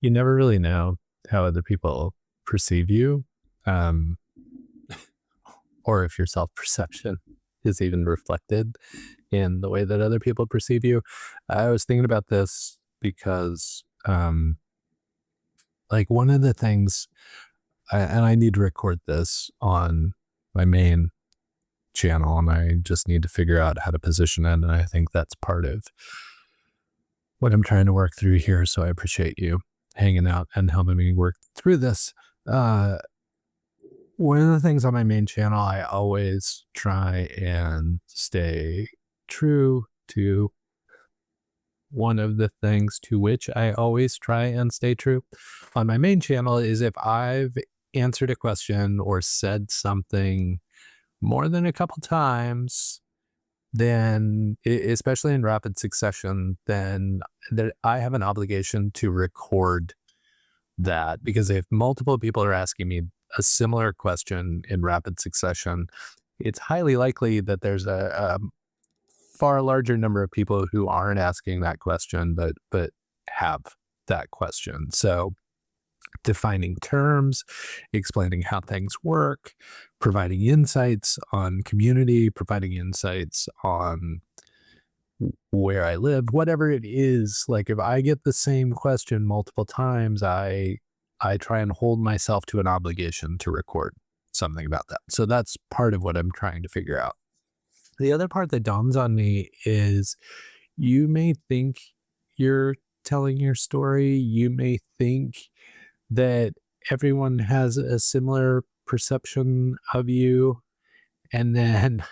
you never really know how other people perceive you, um, or if your self-perception is even reflected in the way that other people perceive you. I was thinking about this because, like one of the things, and I need to record this on my main channel, and I just need to figure out how to position it. And I think that's part of what I'm trying to work through here. So I appreciate you hanging out and helping me work through this. Uh, One of the things on my main channel, I always try and stay true to. One of the things to which I always try and stay true on my main channel is if I've answered a question or said something more than a couple times, then especially in rapid succession, then that I have an obligation to record that, because if multiple people are asking me a similar question in rapid succession, it's highly likely that there's a far larger number of people who aren't asking that question, but have that question. So defining terms, explaining how things work, providing insights on community, providing insights on where I live, whatever it is. Like if I get the same question multiple times, I try and hold myself to an obligation to record something about that. So that's part of what I'm trying to figure out. The other part that dawns on me is you may think you're telling your story. You may think that everyone has a similar perception of you. And then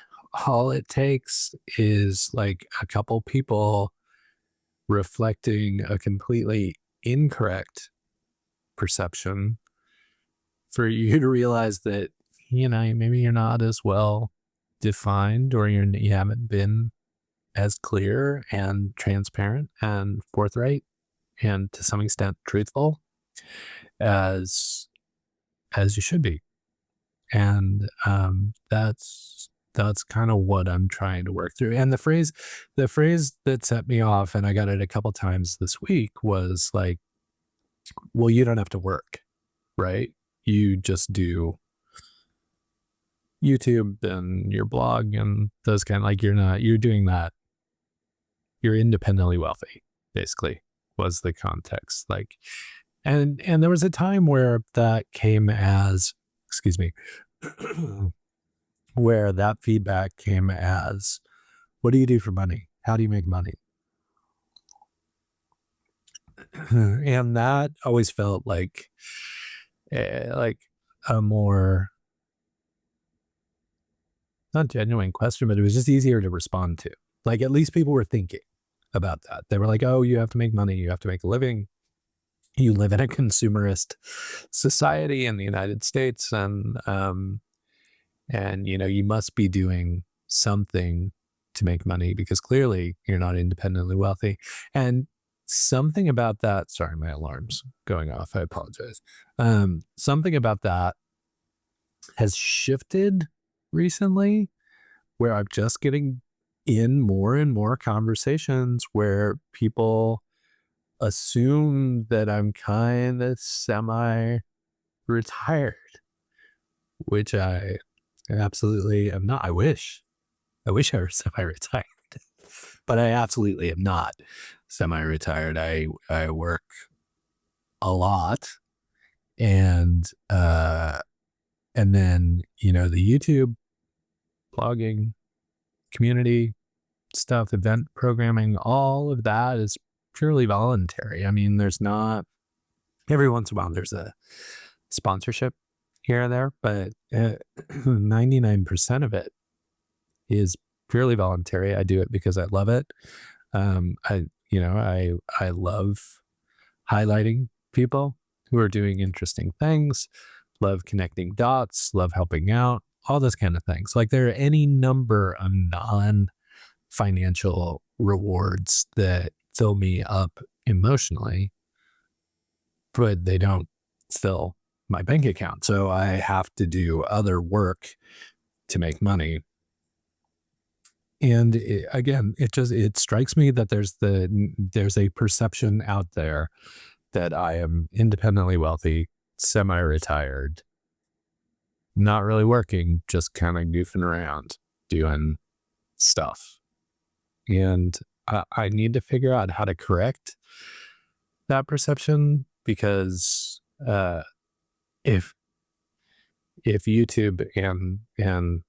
all it takes is like a couple people reflecting a completely incorrect perception for you to realize that, maybe you're not as well defined, or you haven't been as clear and transparent and forthright and to some extent truthful as you should be. And that's kind of what I'm trying to work through. And the phrase that set me off, and I got it a couple times this week, was like, well, you don't have to work, right? You just do YouTube and your blog and those kind of, like, you're doing that. You're independently wealthy, basically, was the context. Like, and there was a time where that came as, excuse me, where that feedback came as, what do you do for money? How do you make money? And that always felt like a more, not genuine question, but it was just easier to respond to. Like, at least people were thinking about that. They were like, oh, you have to make money. You have to make a living. You live in a consumerist society in the United States. And you must be doing something to make money, because clearly you're not independently wealthy. And something about that, sorry, my alarm's going off. I apologize. Something about that has shifted recently, where I'm just getting in more and more conversations where people assume that I'm kind of semi-retired, which I absolutely am not. I wish I were semi-retired, but I absolutely am not semi-retired. I work a lot, and then, the YouTube blogging community stuff, event programming, all of that is purely voluntary. I mean, there's not, every once in a while there's a sponsorship here or there, but 99% of it is purely voluntary. I do it because I love it. I love highlighting people who are doing interesting things, love connecting dots, love helping out, all those kind of things. Like, there are any number of non-financial rewards that fill me up emotionally, but they don't fill my bank account. So I have to do other work to make money. And again, it strikes me that there's a perception out there that I am independently wealthy, semi-retired, not really working, just kind of goofing around, doing stuff. And I need to figure out how to correct that perception, because if YouTube and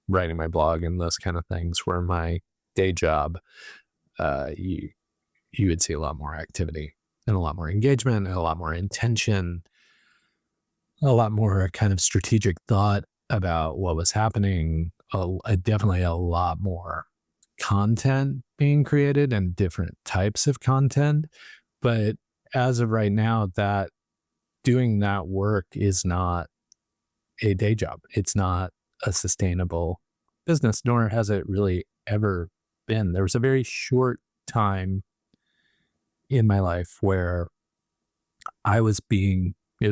writing my blog and those kind of things were my day job, you would see a lot more activity and a lot more engagement and a lot more intention, a lot more kind of strategic thought about what was happening, definitely a lot more content being created and different types of content. But as of right now, that doing that work is not a day job. It's not a sustainable business, nor has it really ever been. There was a very short time in my life where it was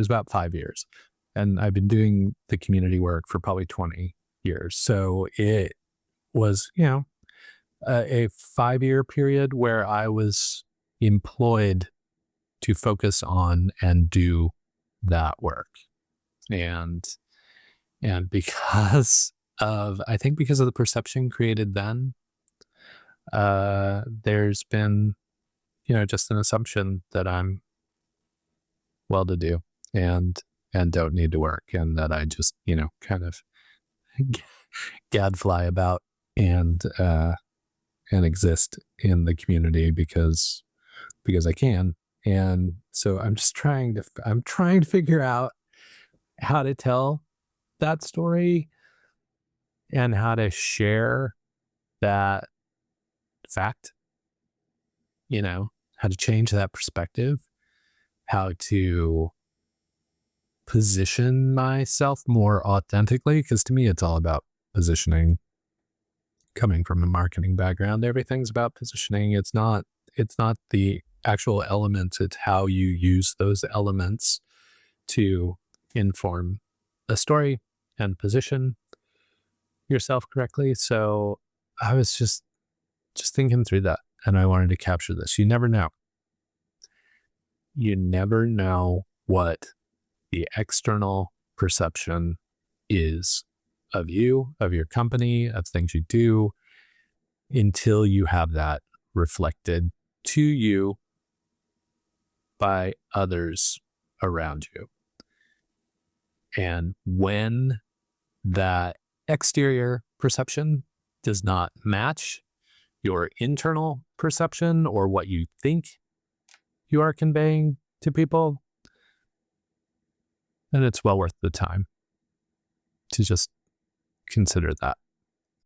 about 5 years, and I've been doing the community work for probably 20 years. So it was, a 5-year period where I was employed to focus on and do that work. And because because of the perception created then, there's been, just an assumption that I'm well-to-do and don't need to work, and that I just, kind of gadfly about and exist in the community because I can. And so I'm trying to figure out how to tell that story and how to share that fact, how to change that perspective, how to position myself more authentically. Because to me, it's all about positioning. Coming from a marketing background, everything's about positioning. It's not the actual elements, it's how you use those elements to inform a story and position yourself correctly. So I was just thinking through that, and I wanted to capture this. You never know. You never know what the external perception is of you, of your company, of things you do, until you have that reflected to you by others around you. And when that exterior perception does not match your internal perception or what you think you are conveying to people, then it's well worth the time to just consider that.